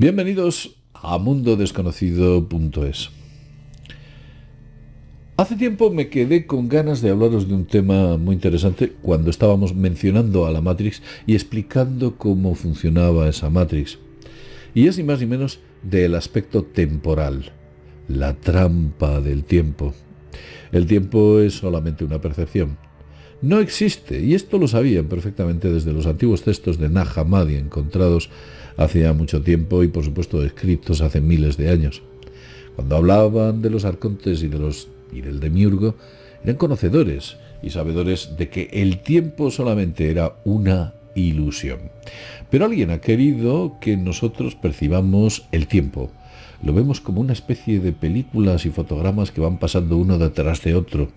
Bienvenidos a mundodesconocido.es. Hace tiempo me quedé con ganas de hablaros de un tema muy interesante cuando estábamos mencionando a la Matrix y explicando cómo funcionaba esa Matrix. Y es ni más ni menos del aspecto temporal, la trampa del tiempo. El tiempo es solamente una percepción. No existe, y esto lo sabían perfectamente desde los antiguos textos de Nag Hammadi encontrados hacía mucho tiempo y por supuesto escritos hace miles de años. Cuando hablaban de los arcontes y del demiurgo, eran conocedores y sabedores de que el tiempo solamente era una ilusión. Pero alguien ha querido que nosotros percibamos el tiempo. Lo vemos como una especie de películas y fotogramas que van pasando uno detrás de otro.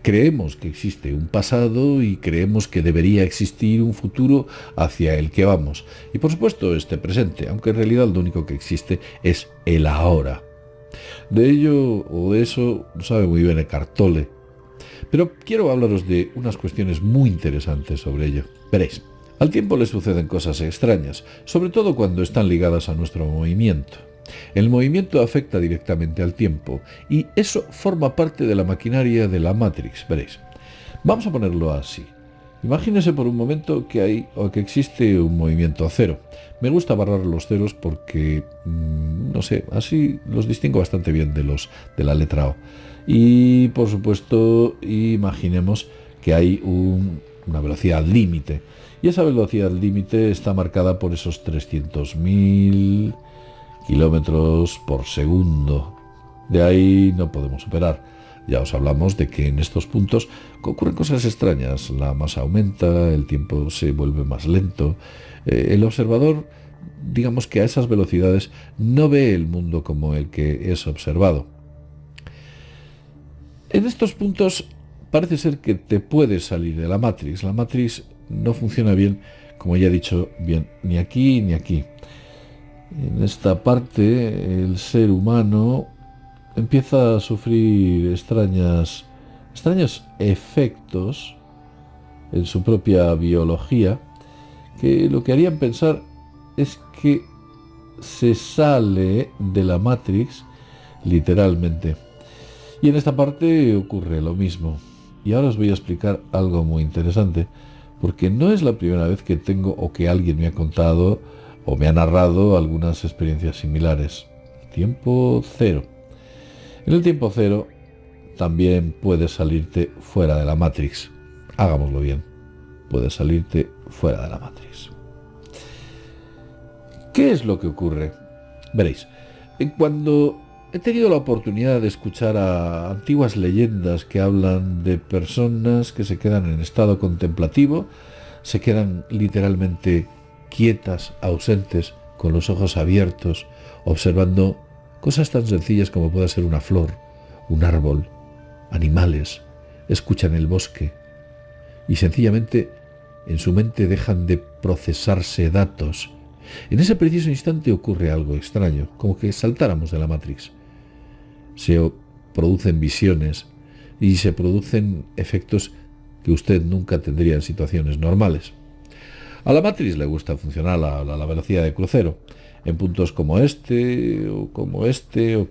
Creemos que existe un pasado y creemos que debería existir un futuro hacia el que vamos. Y por supuesto este presente, aunque en realidad lo único que existe es el ahora. De ello o de eso sabe muy bien Eckhart Tolle. Pero quiero hablaros de unas cuestiones muy interesantes sobre ello. Veréis, al tiempo le suceden cosas extrañas, sobre todo cuando están ligadas a nuestro movimiento. El movimiento afecta directamente al tiempo y eso forma parte de la maquinaria de la Matrix, veréis. Vamos a ponerlo así. Imagínese por un momento que existe un movimiento a cero. Me gusta barrar los ceros porque, no sé, así los distingo bastante bien de la letra O. Y, por supuesto, imaginemos que hay una velocidad límite. Y esa velocidad límite está marcada por esos 300.000 kilómetros por segundo. De ahí no podemos superar. Ya os hablamos de que en estos puntos ocurren cosas extrañas. La masa aumenta, el tiempo se vuelve más lento. El observador, digamos que a esas velocidades, no ve el mundo como el que es observado. En estos puntos parece ser que te puedes salir de la Matrix. La Matrix no funciona bien, como ya he dicho, bien ni aquí ni aquí. En esta parte, el ser humano empieza a sufrir extraños efectos en su propia biología que lo que harían pensar es que se sale de la Matrix literalmente. Y en esta parte ocurre lo mismo. Y ahora os voy a explicar algo muy interesante, porque no es la primera vez que tengo o que alguien me ha contado o me ha narrado algunas experiencias similares. Tiempo cero. En el tiempo cero también puedes salirte fuera de la Matrix. Hagámoslo bien. Puedes salirte fuera de la Matrix. ¿Qué es lo que ocurre? Veréis, cuando he tenido la oportunidad de escuchar a antiguas leyendas que hablan de personas que se quedan en estado contemplativo, se quedan literalmente quietas, ausentes, con los ojos abiertos, observando cosas tan sencillas como puede ser una flor, un árbol, animales, escuchan el bosque y sencillamente en su mente dejan de procesarse datos. En ese preciso instante ocurre algo extraño, como que saltáramos de la Matrix. Se producen visiones y se producen efectos que usted nunca tendría en situaciones normales. A la Matrix le gusta funcionar a la velocidad de crucero. En puntos como este, o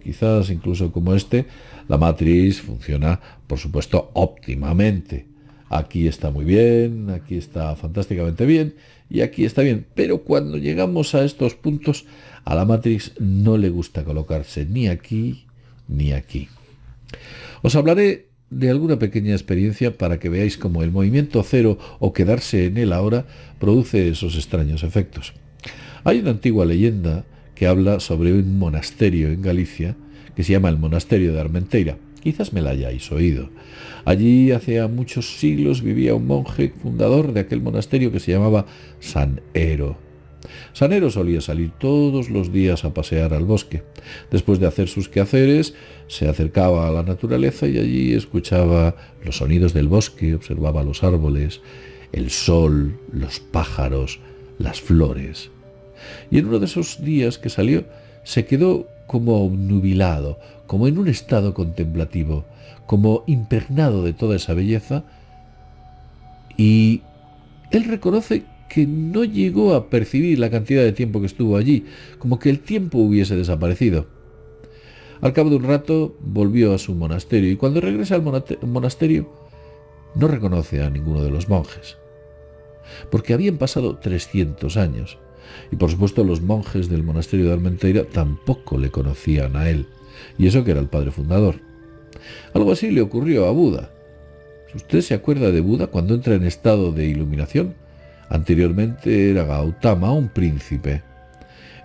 quizás incluso como este, la Matrix funciona, por supuesto, óptimamente. Aquí está muy bien, aquí está fantásticamente bien, y aquí está bien. Pero cuando llegamos a estos puntos, a la Matrix no le gusta colocarse ni aquí ni aquí. Os hablaré de alguna pequeña experiencia para que veáis cómo el movimiento cero o quedarse en él ahora produce esos extraños efectos. Hay una antigua leyenda que habla sobre un monasterio en Galicia que se llama el monasterio de Armenteira. Quizás me la hayáis oído. Allí hace muchos siglos vivía un monje fundador de aquel monasterio que se llamaba San Ero. San Ero solía salir todos los días a pasear al bosque. Después de hacer sus quehaceres, se acercaba a la naturaleza y allí escuchaba los sonidos del bosque, observaba los árboles, el sol, los pájaros, las flores. Y en uno de esos días que salió, se quedó como obnubilado, como en un estado contemplativo, como impregnado de toda esa belleza, y él reconoce que no llegó a percibir la cantidad de tiempo que estuvo allí, como que el tiempo hubiese desaparecido. Al cabo de un rato volvió a su monasterio y cuando regresa al monasterio no reconoce a ninguno de los monjes, porque habían pasado 300 años y por supuesto los monjes del monasterio de Armenteira tampoco le conocían a él, y eso que era el padre fundador. Algo así le ocurrió a Buda. ¿Usted se acuerda de Buda cuando entra en estado de iluminación? Anteriormente era Gautama, un príncipe.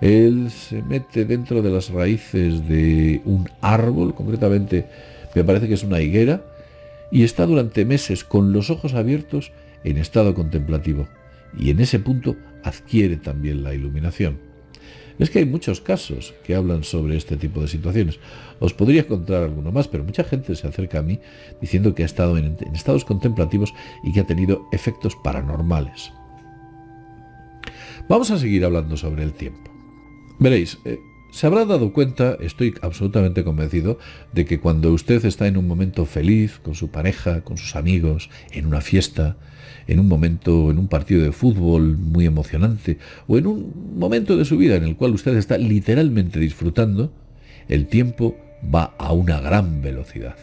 Él se mete dentro de las raíces de un árbol, concretamente me parece que es una higuera, y está durante meses con los ojos abiertos en estado contemplativo. Y en ese punto adquiere también la iluminación. Es que hay muchos casos que hablan sobre este tipo de situaciones. Os podría contar alguno más, pero mucha gente se acerca a mí diciendo que ha estado en estados contemplativos y que ha tenido efectos paranormales. Vamos a seguir hablando sobre el tiempo. Veréis, se habrá dado cuenta, estoy absolutamente convencido, de que cuando usted está en un momento feliz, con su pareja, con sus amigos, en una fiesta, en un momento, en un partido de fútbol muy emocionante, o en un momento de su vida en el cual usted está literalmente disfrutando, el tiempo va a una gran velocidad.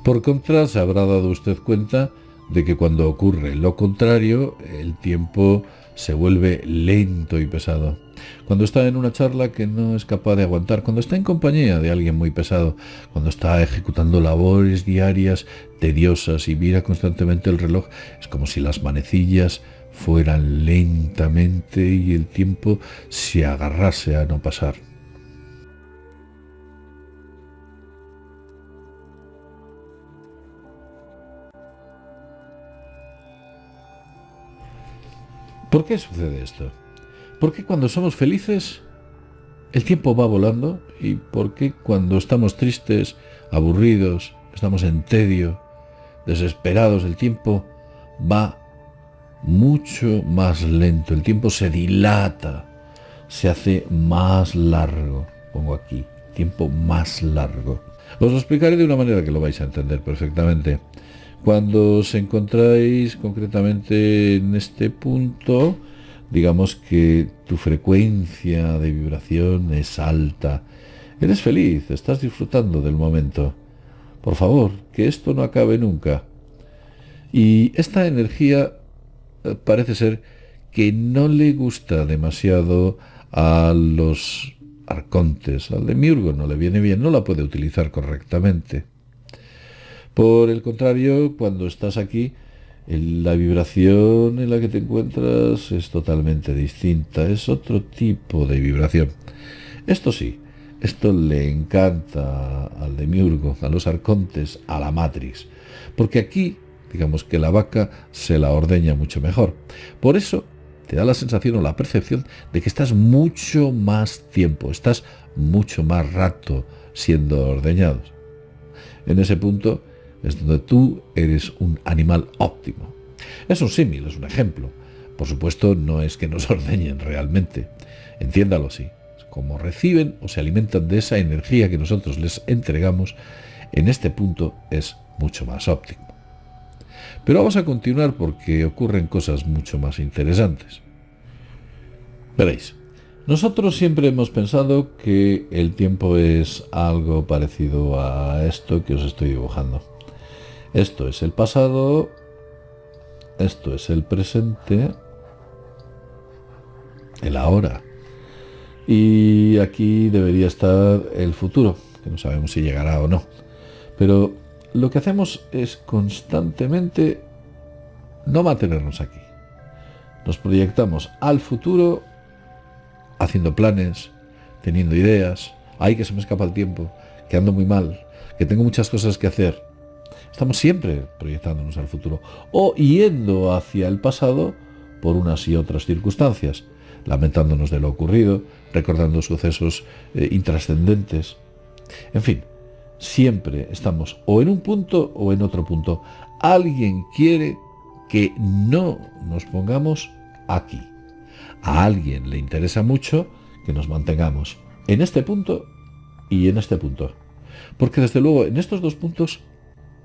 Por contra, se habrá dado usted cuenta de que cuando ocurre lo contrario, el tiempo se vuelve lento y pesado. Cuando está en una charla que no es capaz de aguantar, cuando está en compañía de alguien muy pesado, cuando está ejecutando labores diarias tediosas y mira constantemente el reloj, es como si las manecillas fueran lentamente y el tiempo se agarrase a no pasar. ¿Por qué sucede esto? ¿Por qué cuando somos felices el tiempo va volando? ¿Y por qué cuando estamos tristes, aburridos, estamos en tedio, desesperados, el tiempo va mucho más lento? El tiempo se dilata, se hace más largo. Pongo aquí, tiempo más largo. Os lo explicaré de una manera que lo vais a entender perfectamente. Cuando os encontráis concretamente en este punto, digamos que tu frecuencia de vibración es alta. Eres feliz, estás disfrutando del momento. Por favor, que esto no acabe nunca. Y esta energía parece ser que no le gusta demasiado a los arcontes. Al demiurgo no le viene bien, no la puede utilizar correctamente. Por el contrario, cuando estás aquí, la vibración en la que te encuentras es totalmente distinta, es otro tipo de vibración. Esto sí, esto le encanta al demiurgo, a los arcontes, a la Matrix, porque aquí, digamos que la vaca se la ordeña mucho mejor. Por eso te da la sensación o la percepción de que estás mucho más tiempo, estás mucho más rato siendo ordeñados. En ese punto es donde tú eres un animal óptimo. Es un símil, es un ejemplo. Por supuesto, no es que nos ordeñen realmente. Entiéndalo así. Como reciben o se alimentan de esa energía que nosotros les entregamos, en este punto es mucho más óptimo. Pero vamos a continuar porque ocurren cosas mucho más interesantes. Veréis, nosotros siempre hemos pensado que el tiempo es algo parecido a esto que os estoy dibujando. Esto es el pasado, esto es el presente, el ahora. Y aquí debería estar el futuro, que no sabemos si llegará o no. Pero lo que hacemos es constantemente no mantenernos aquí. Nos proyectamos al futuro haciendo planes, teniendo ideas. Ay, que se me escapa el tiempo, que ando muy mal, que tengo muchas cosas que hacer. Estamos siempre proyectándonos al futuro o yendo hacia el pasado por unas y otras circunstancias, lamentándonos de lo ocurrido, recordando sucesos intrascendentes. En fin, siempre estamos o en un punto o en otro punto. Alguien quiere que no nos pongamos aquí. A alguien le interesa mucho que nos mantengamos en este punto y en este punto. Porque desde luego en estos dos puntos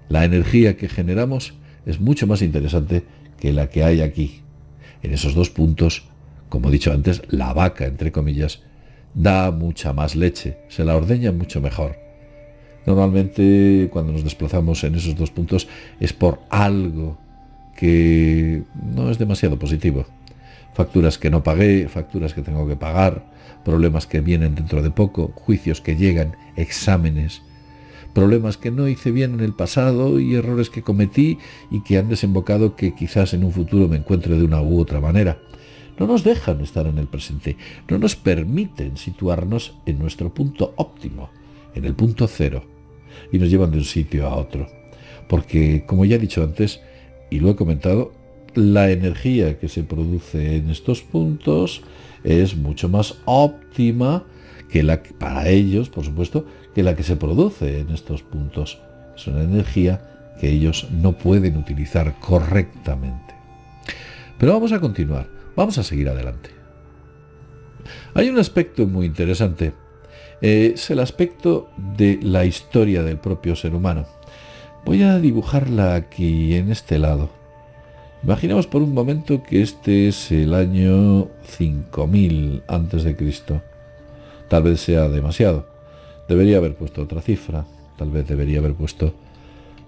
la energía que generamos es mucho más interesante que la que hay aquí. En esos dos puntos, como he dicho antes, la vaca, entre comillas, da mucha más leche, se la ordeña mucho mejor. Normalmente cuando nos desplazamos en esos dos puntos es por algo que no es demasiado positivo. Facturas que no pagué, facturas que tengo que pagar, problemas que vienen dentro de poco, juicios que llegan, exámenes, problemas que no hice bien en el pasado y errores que cometí y que han desembocado que quizás en un futuro me encuentre de una u otra manera. No nos dejan estar en el presente, no nos permiten situarnos en nuestro punto óptimo, en el punto cero, y nos llevan de un sitio a otro. Porque, como ya he dicho antes, y lo he comentado, la energía que se produce en estos puntos es mucho más óptima que la que, para ellos, por supuesto, que la que se produce en estos puntos. Es una energía que ellos no pueden utilizar correctamente. Pero vamos a continuar, vamos a seguir adelante. Hay un aspecto muy interesante, es el aspecto de la historia del propio ser humano. Voy a dibujarla aquí, en este lado. Imaginemos por un momento que este es el año 5000 antes de Cristo. Tal vez sea demasiado. Debería haber puesto otra cifra. Tal vez debería haber puesto,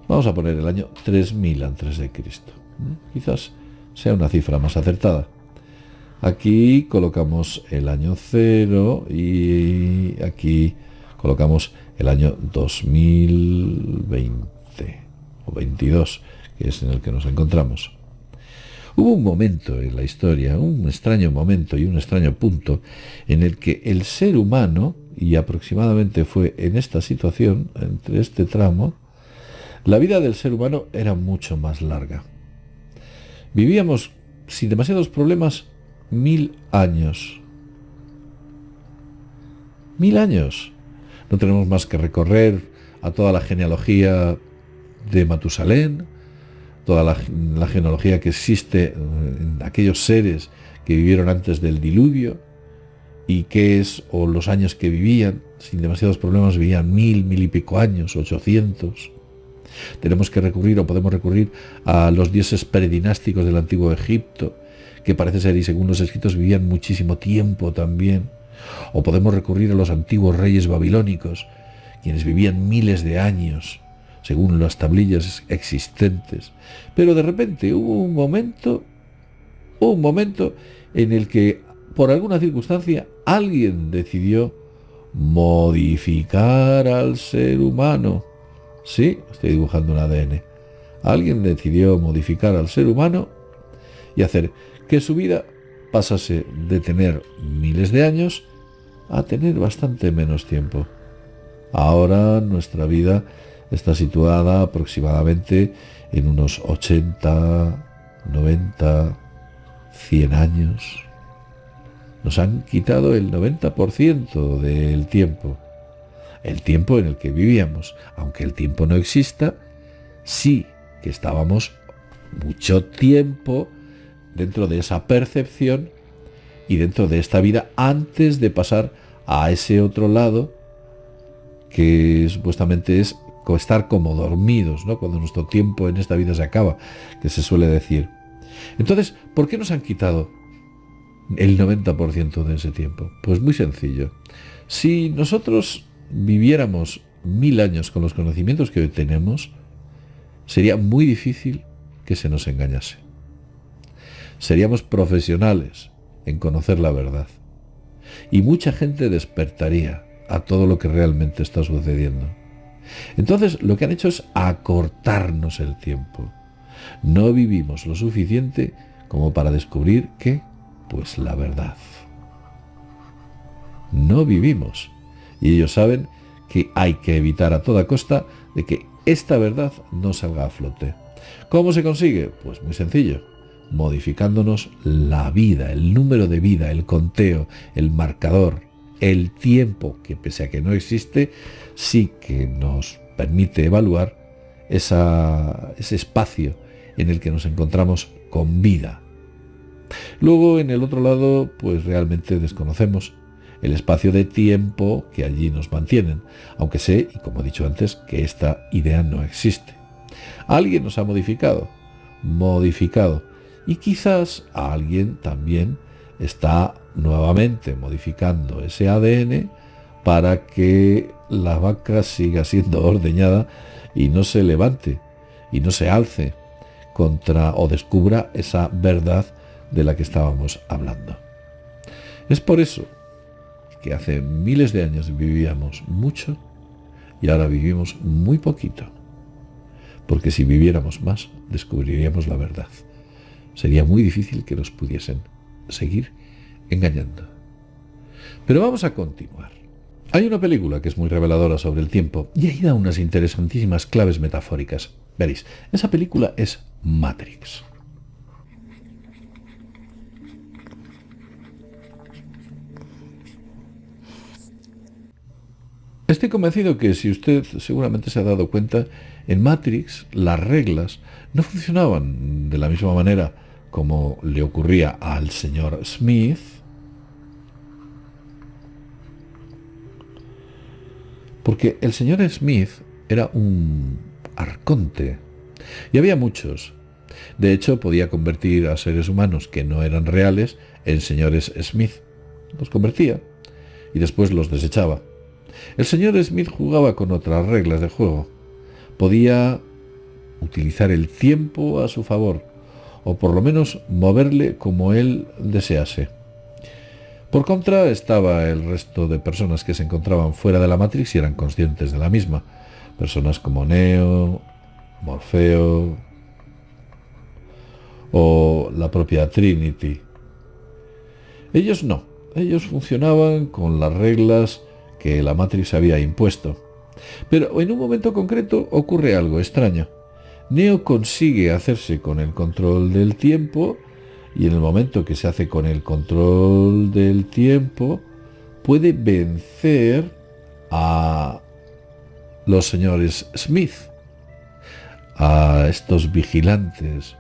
vamos a poner el año 3000 antes de Cristo. Quizás sea una cifra más acertada. Aquí colocamos el año 0 y aquí colocamos el año 2020 o 22, que es en el que nos encontramos. Hubo un momento en la historia, un extraño momento y un extraño punto, en el que el ser humano, y aproximadamente fue en esta situación, entre este tramo, la vida del ser humano era mucho más larga. Vivíamos sin demasiados problemas 1000 años. 1000 años. No tenemos más que recorrer a toda la genealogía de Matusalén, toda la genealogía que existe en aquellos seres que vivieron antes del diluvio y qué es, o los años que vivían, sin demasiados problemas vivían 1000 y pico años, 800. Tenemos que recurrir o podemos recurrir a los dioses predinásticos del antiguo Egipto, que parece ser, y según los escritos, vivían muchísimo tiempo también. O podemos recurrir a los antiguos reyes babilónicos, quienes vivían miles de años, según las tablillas existentes. Pero de repente hubo un momento en el que, por alguna circunstancia, alguien decidió modificar al ser humano. Sí, estoy dibujando un ADN. Alguien decidió modificar al ser humano y hacer que su vida pasase de tener miles de años a tener bastante menos tiempo. Ahora nuestra vida está situada aproximadamente en unos 80, 90, 100 años. Nos han quitado el 90% del tiempo. El tiempo en el que vivíamos. Aunque el tiempo no exista, sí que estábamos mucho tiempo dentro de esa percepción y dentro de esta vida antes de pasar a ese otro lado que supuestamente es estar como dormidos, ¿no? Cuando nuestro tiempo en esta vida se acaba, que se suele decir. Entonces, ¿por qué nos han quitado el 90% de ese tiempo? Pues muy sencillo. Si nosotros viviéramos 1000 años con los conocimientos que hoy tenemos, sería muy difícil que se nos engañase. Seríamos profesionales en conocer la verdad. Y mucha gente despertaría a todo lo que realmente está sucediendo. Entonces, lo que han hecho es acortarnos el tiempo. No vivimos lo suficiente como para descubrir ¿qué? Pues la verdad. No vivimos. Y ellos saben que hay que evitar a toda costa de que esta verdad no salga a flote. ¿Cómo se consigue? Pues muy sencillo. Modificándonos la vida, el número de vida, el conteo, el marcador, el tiempo, que pese a que no existe, sí que nos permite evaluar ese espacio en el que nos encontramos con vida. Luego, en el otro lado, pues realmente desconocemos el espacio de tiempo que allí nos mantienen, aunque sé, y como he dicho antes, que esta idea no existe. Alguien nos ha modificado, y quizás alguien también está nuevamente modificando ese ADN para que la vaca siga siendo ordeñada y no se levante y no se alce contra o descubra esa verdad de la que estábamos hablando. Es por eso que hace miles de años vivíamos mucho y ahora vivimos muy poquito. Porque si viviéramos más, descubriríamos la verdad. Sería muy difícil que nos pudiesen seguir engañando. Pero vamos a continuar. Hay una película que es muy reveladora sobre el tiempo y ahí da unas interesantísimas claves metafóricas. Veréis, esa película es Matrix. Estoy convencido que si usted seguramente se ha dado cuenta, en Matrix las reglas no funcionaban de la misma manera como le ocurría al señor Smith, porque el señor Smith era un arconte y había muchos. De hecho, podía convertir a seres humanos que no eran reales en señores Smith. Los convertía y después los desechaba. El señor Smith jugaba con otras reglas de juego. Podía utilizar el tiempo a su favor, o por lo menos moverle como él desease. Por contra, estaba el resto de personas que se encontraban fuera de la Matrix y eran conscientes de la misma. Personas como Neo, Morfeo o la propia Trinity. Ellos no. Ellos funcionaban con las reglas que la Matrix había impuesto. Pero en un momento concreto ocurre algo extraño. Neo consigue hacerse con el control del tiempo y en el momento que se hace con el control del tiempo puede vencer a los señores Smith, a estos vigilantes,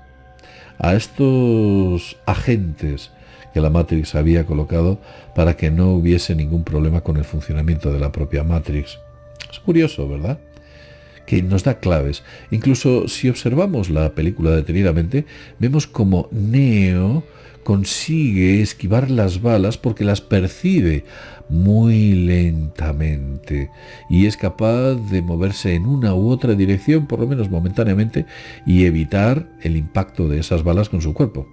a estos agentes que la Matrix había colocado para que no hubiese ningún problema con el funcionamiento de la propia Matrix. Es curioso, ¿verdad? Que nos da claves. Incluso si observamos la película detenidamente, vemos como Neo consigue esquivar las balas porque las percibe muy lentamente y es capaz de moverse en una u otra dirección, por lo menos momentáneamente, y evitar el impacto de esas balas con su cuerpo.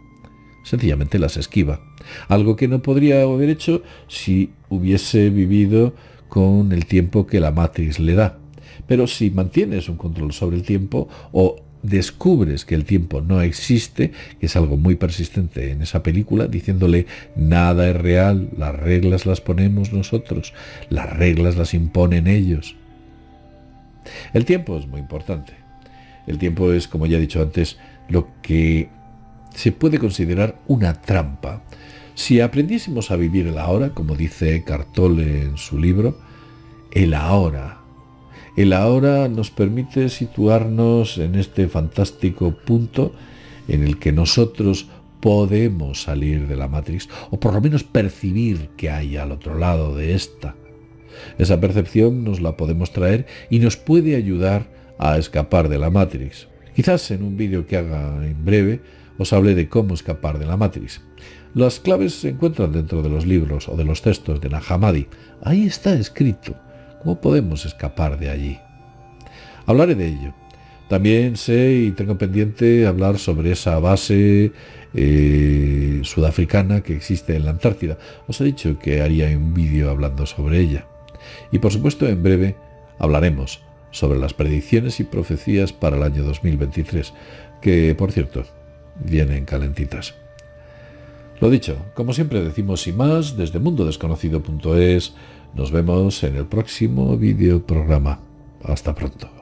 Sencillamente las esquiva. Algo que no podría haber hecho si hubiese vivido con el tiempo que la Matrix le da. Pero si mantienes un control sobre el tiempo o descubres que el tiempo no existe, que es algo muy persistente en esa película, diciéndole nada es real, las reglas las ponemos nosotros, las reglas las imponen ellos. El tiempo es muy importante. El tiempo es, como ya he dicho antes, lo que se puede considerar una trampa. Si aprendiésemos a vivir el ahora, como dice Eckhart Tolle en su libro, el ahora nos permite situarnos en este fantástico punto en el que nosotros podemos salir de la Matrix, o por lo menos percibir que hay al otro lado de esta. Esa percepción nos la podemos traer y nos puede ayudar a escapar de la Matrix. Quizás en un vídeo que haga en breve os hablé de cómo escapar de la Matrix. Las claves se encuentran dentro de los libros o de los textos de Nag Hammadi. Ahí está escrito cómo podemos escapar de allí. Hablaré de ello. También sé y tengo pendiente hablar sobre esa base sudafricana que existe en la Antártida. Os he dicho que haría un vídeo hablando sobre ella. Y por supuesto en breve hablaremos sobre las predicciones y profecías para el año 2023, que por cierto vienen calentitas. Lo dicho, como siempre decimos y más, desde mundodesconocido.es, nos vemos en el próximo vídeo programa. Hasta pronto.